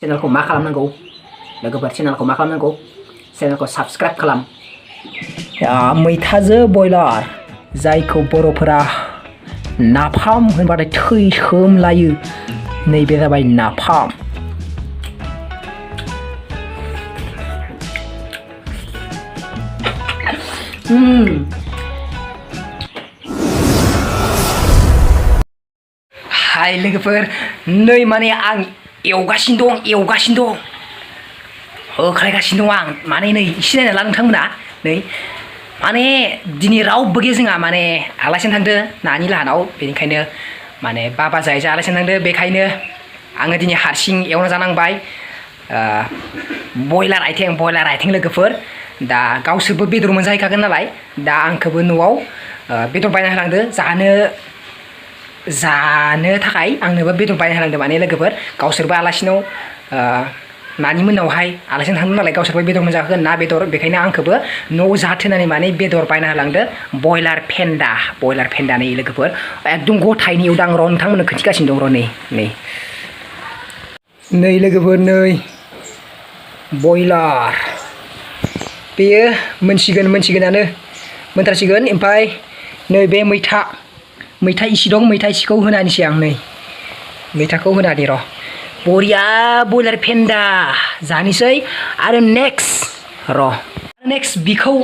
channelखौ मा खालामनांगौ लोगोफोर channelखौ मा खालामनांगौ channelखौ subscribe खालाम मैथाजों बयलार जायखौ बर'फोरा नाफाम होनबाथाय थैसोमलायो नैबे जाबाय नाफाम हाय लोगोफोर नै माने आं एवगासिनो दं होख्लायगासिनो दं आं माने नै एसे नायना ला नोंथांमोना नै माने दिनै रावबो गैया जोंहा माने आलासिनो थांदो नानि लाहानाव बेनिखायनो माने बाबा जायजा आलासिनो थांदो बेखायनो आङो दिनै हारसिं एवना जानांबाय बयलार आइथिं लोगोफोर दा गावसोरबो बेदर मोनजाहैखागोन नालाय दा आंखौबो न'आव बेदर बायना होलांदो जानो थाखाय आंनोबो बेदर बायना होलांदो माने लोगोफोर गावसोरबो आलासिनाव नानि मोननावहाय आलासिनो थांदों नालाय गावसोरबो बेदर मोनजागोन ना बेदर बेखायनो आंखौबो न'आव जाथोनानै माने बेदर बायना होलांदो बयलार फेन्दा नै लोगोफोर एकदम गथायनि एवदां र' नोंथांमोननो खोन्थिगासिनो दं र' नै लोगोफोर नै बयलार बेयो मोनसिगोनानो मोनथारसिगोन ओमफ्राय नै बे मैथा इसे दं मैथा इसेखौ होनानैसै आं नै मैथाखौ होनानै र' बरिया बयलार फेन्दा जानोसै आरो नेक्स्ट बिखौ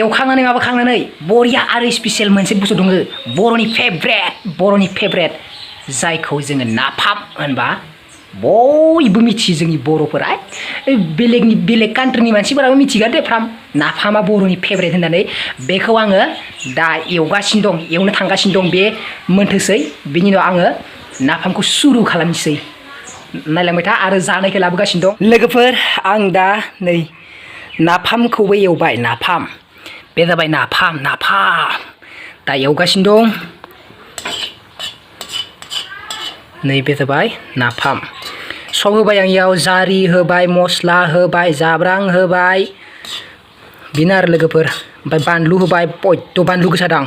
एवखांनानै माबाखांनानै बरिया आरो स्पेसियेल मोनसे बुस्थु दङ बर'नि फेभरेट जायखौ जोङो नाफाम होनबा बयबो मिथियो जोंनि बर'फोरा बेलेग कान्ट्रिनि मानसिफोराबो मिथिगोन दे नाफामा बर'नि फेभरेट होननानै बेखौ आङो दा एवनो थांगासिनो दं बे मोनथोसै बिनि उनाव आङो नाफामखौ सुरु खालामनोसै नायलांबाय था आरो जानायखौ लाबोगासिनो दं लोगोफोर आं दा नै नाफामखौबो एवबाय बे जाबाय नाफाम दा एवगासिनो दं नैबे जाबाय नाफाम सब होबाय आं इयाव जारि होबाय मस्ला होबाय जाब्रां होबाय बेनो आरो लोगोफोर ओमफ्राय बानलु होबाय बयद' बानलु गोसा दां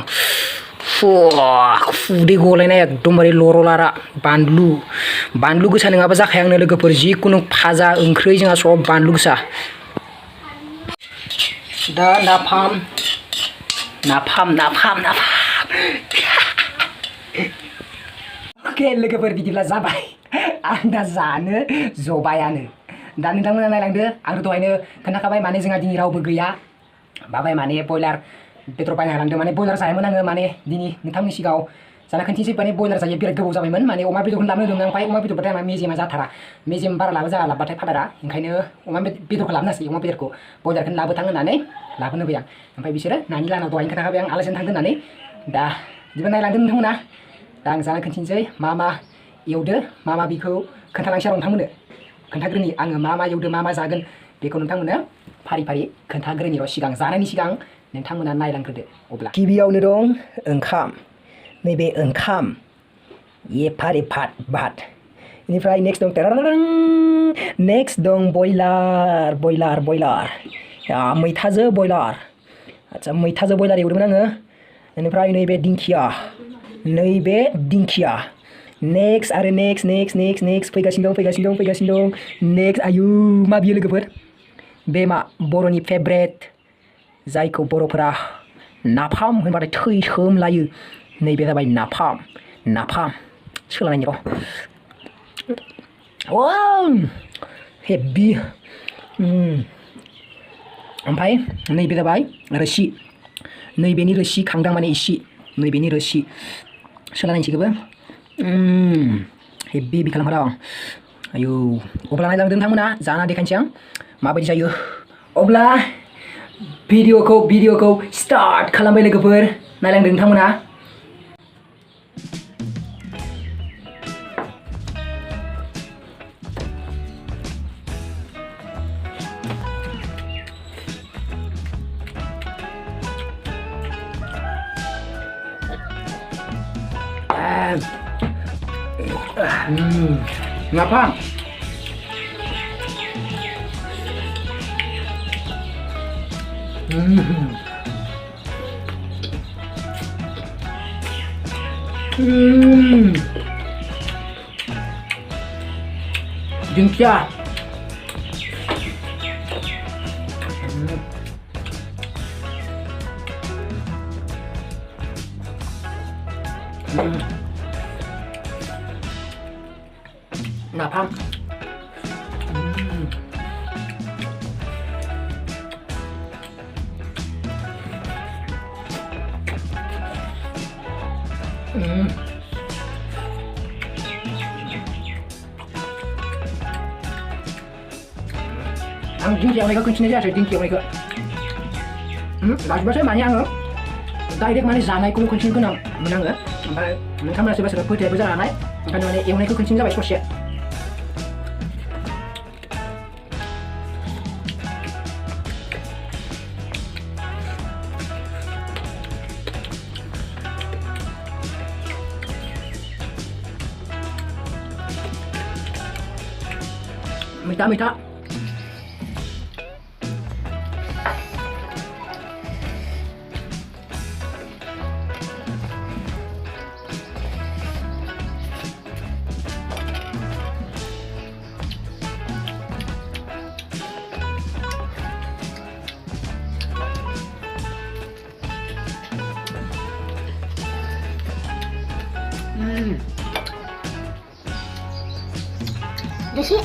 खुदै गलायनाय एकदमबारे लर'लारा बानलु गोसा नङाबा जाखाया आंनो लोगोफोर जिखुनु फाजा ओंख्रि जोंहा सब बानलु गोसा दा नाफाम अके लोगोफोर बिदिब्ला जाबाय आं दा जानो जबायानो दा नोंथांमोना नायलांदो आंथ' दहायनो खोन्थाखाबाय माने जोंहा दिनै रावबो गैया बाबाय माने बयलार बेदर बायना होलांदों माने बयलार जायोमोन आङो माने दिनै नोंथांनि सिगाङाव जाना खोन्थिनोसै माने बयलार जायो बिराद गोबाव जाबायमोन माने अमा बेदरखौनो लाबोनो होदोंमोन ओमफ्राय अमा बेदरबाथाय आंना मेजेमा जाथारा मेजेम बारा लाबोबाथाय फादारा ओंखायनो अमा बेदरखौ लाबोनासै अमा बेदरखौ बयलारखौनो लाबोथां होननानै लाबोनो होबाय आं ओमफ्राय बिसोरो नानि लाहानाव दहायनो खोन्थाखाबाय आं आलासिनो थांदों होननानै दा बिदिबा नायलांदों नोंथांमोना दा आं जाना खोन्थिनोसै मा एवदो मा बेखौ खोन्थालांसै आरो नोंथांमोननो खोन्थाग्रोनि आङो मा एवदो मा जागोन बेखौ नोंथांमोननो फारि खोन्थाग्रोनि र' सिगां जानायनि सिगां नोंथांमोना नायलांग्रोदो अब्ला गिबियावनो दं ओंखाम नैबे ओंखाम फारि भात बेनिफ्राय नेक्स्ट दं बयलार मैथाजों बयलार आदसा मैथाजों बयलार एवदोंमोन आङो बेनिफ्राय नैबे दिंखिया नेक्स्ट फैगासिनो दं नेक्स्ट आयु मा बियो लोगोफोर बे बर'नि फेभरेट जायखौ बर'फोरा नाफाम होनबाथाय थैसोमलायो नैबे जाबाय नाफाम सोलायनायनि र' हेभि ओमफ्राय नैबे जाबाय रोसि नैबेनि रोसि खांदां माने इसे नैबेनि रोसि सोलायनायनिखौबो हेभि खालामखादों आं आयु अब्ला नायलांदों नोंथांमोना जाना देखायनोसै आं माबायदि जायो अब्ला भिडिअखौ स्टार्ट खालामबाय लोगोफोर नायलांदों नोंथांमोना नाफाम Jengkia. Napalm. Ang jengki yang mereka kuncinya aja jengki yang mereka. Gaji banyak loh. Direct mana zanai kulo kuncin kena menang ya. Mereka masih bahasa putih berjalan naik. Kan mana yang mereka kuncin juga spesial. Mita. Desi.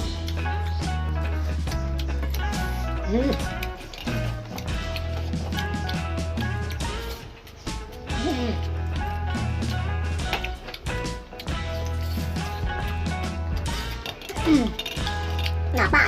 Kenapa?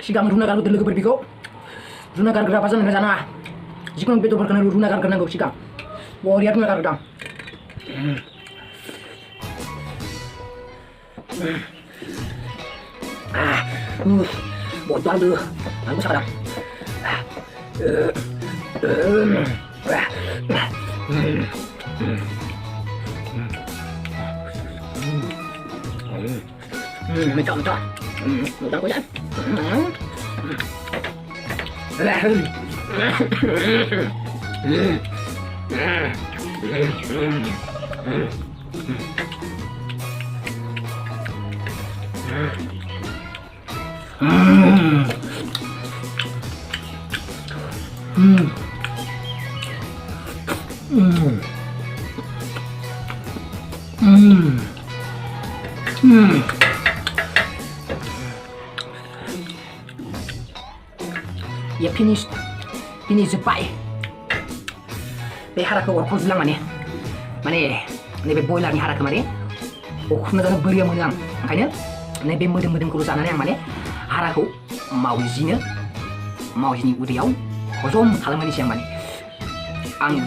Sigang runa karu terlalu berbiko. Runa karu kerapasan dengan sana. Jika betul berkenan runa karu kena sigang. Warrior runa karu dang. Bodoh aduh. Aku sekarang. Minta. Minta aku ya. Ya finish pai. Be haraka warko zulang mane be boiler ni haraka mane. Okna dana beriya menang. Makanya be modem kurusan yang mane haraka mau zina uriau. Kosom kalamani siang mane. Ang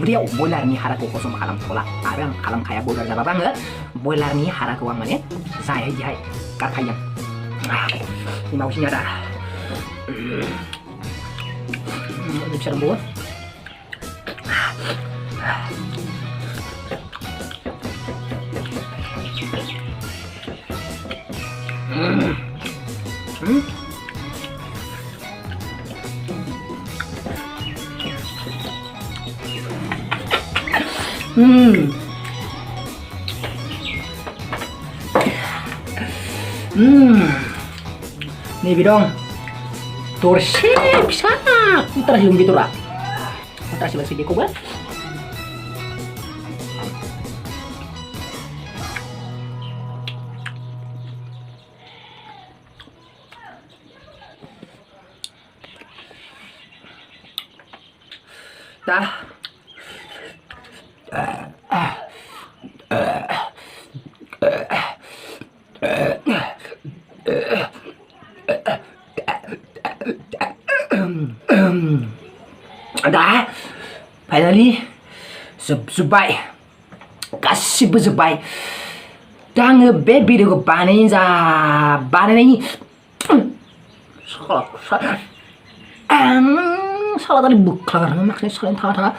beriau boiler ni haraka kosom kalam tola. Arang kalam kaya boiler da babang boiler ni haraka wang mane. Saya jai kakayang. Ni mau sinya dah. Bisa rembuat. Nih bidong. Torsi bisa. Putar yung gitu lah. Putar si basi ko ba? Dah. दा finally जोबबाय गासिबो जोबबाय दा आङो बे भिडिअखौ बानायनायनि साला दानि बुख्लागारनो माखासे सालायनो थाङा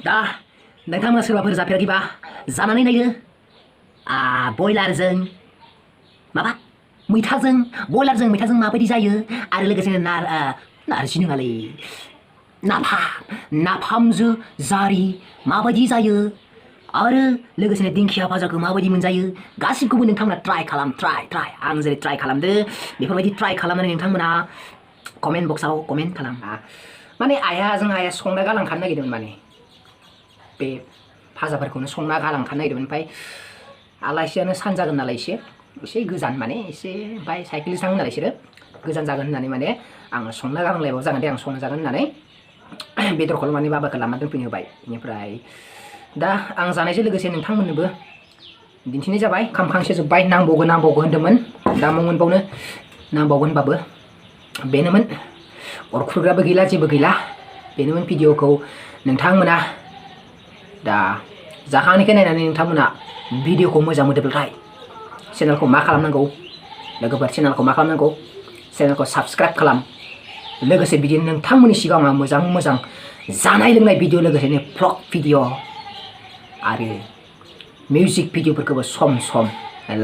दा नोंथांमोना सोरबाफोर जाफेराखैबा जानानै नायदो बयलारजों माबा मैथाजों माबायदि जायो आरो लोगोसेनो नारजि नङालै नाफामजों जारि माबायदि जायो आरो लोगोसेनो दिंखिया भाजाखौ माबायदि मोनजायो गासिबखौबो नोंथांमोना ट्राइ आं जेरै ट्राइ खालामदो बेफोरबायदि ट्राइ खालामनानै नोंथांमोना कमेन्ट बक्सआव कमेन्ट खालाम माने जोंहा आइया संना गालांखानो नागिरदोंमोन माने बे भाजाफोरखौनो संना गालांखानो नागिरदोंमोन ओमफ्राय आलासियानो सानजागोन नालाय एसे गोजान माने ओमफ्राय साइकेलजों थाङो नालाय बिसोरो गोजान जागोन होननानै माने आङो संना गालांलायबाबो जागोन दे आं संना जागोन होननानै बेदरखौल' माने बाबाखौ लाना दोनफैनो होबाय बेनिफ्राय दा आं जानायजों लोगोसे नोंथांमोननोबो दिन्थिनाय जाबाय खामखांसो जोब्बाय नांबावगौ होन्दोंमोन दा मोनबावनो नांबावगोन होनबाबो बेनोमोन अरखुरग्राबो गैला जेबो गैला बेनोमोन भिडिअखौ नोंथांमोना दा जाखांनायखौ नायनानै नोंथांमोना भिडिअखौ मोजां मोनदोंब्लाथाय चेनेलखौ मा खालामनांगौ लोगोफोर चेनेलखौ मा खालामनांगौ चेनेलखौ साबस्क्राइब खालाम लोगोसे बिदिनो नोंथांमोननि सिगाङाव मोजां जानाय लोंनाय भिडिअ लोगोसेनो भ्लग भिडिअ आरो मिउजिक भिडिअफोरखौबो सम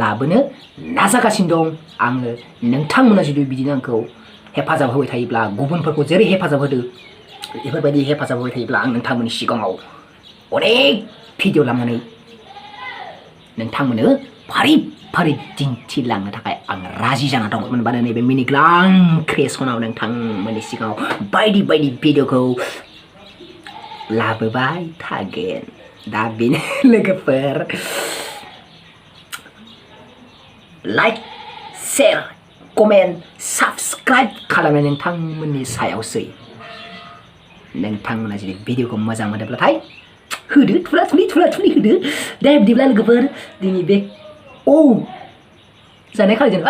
लाबोनो नाजागासिनो दं आङो नोंथांमोना जुदि बिदिनो आंखौ हेफाजाब होबाय थायोब्ला गुबुनफोरखौ जेरै हेफाजाब होदो बेफोरबायदि हेफाजाब होबाय थायोब्ला आं नोंथांमोननि सिगाङाव अनेक भिडिअ लानानै नोंथांमोननो फारि दिन्थिलांनो थाखाय आं राजि जाना दं मोनबानो नैबे मिनिग्लां क्रिएसनाव नोंथांमोननि सिगाङाव बायदि भिडिअखौ लाबोबाय थागोन दा बेनो लोगोफोर लाइक शेयार कमेन्ट साबस्क्राइब खालामनाय नोंथांमोननि सायावसै नोंथांमोना जुदि भिडिअखौ मोजां मोनोब्लाथाय होदो थुला थुलि होदो दे बिदिब्ला लोगोफोर दिनै बे जानाय खालायदों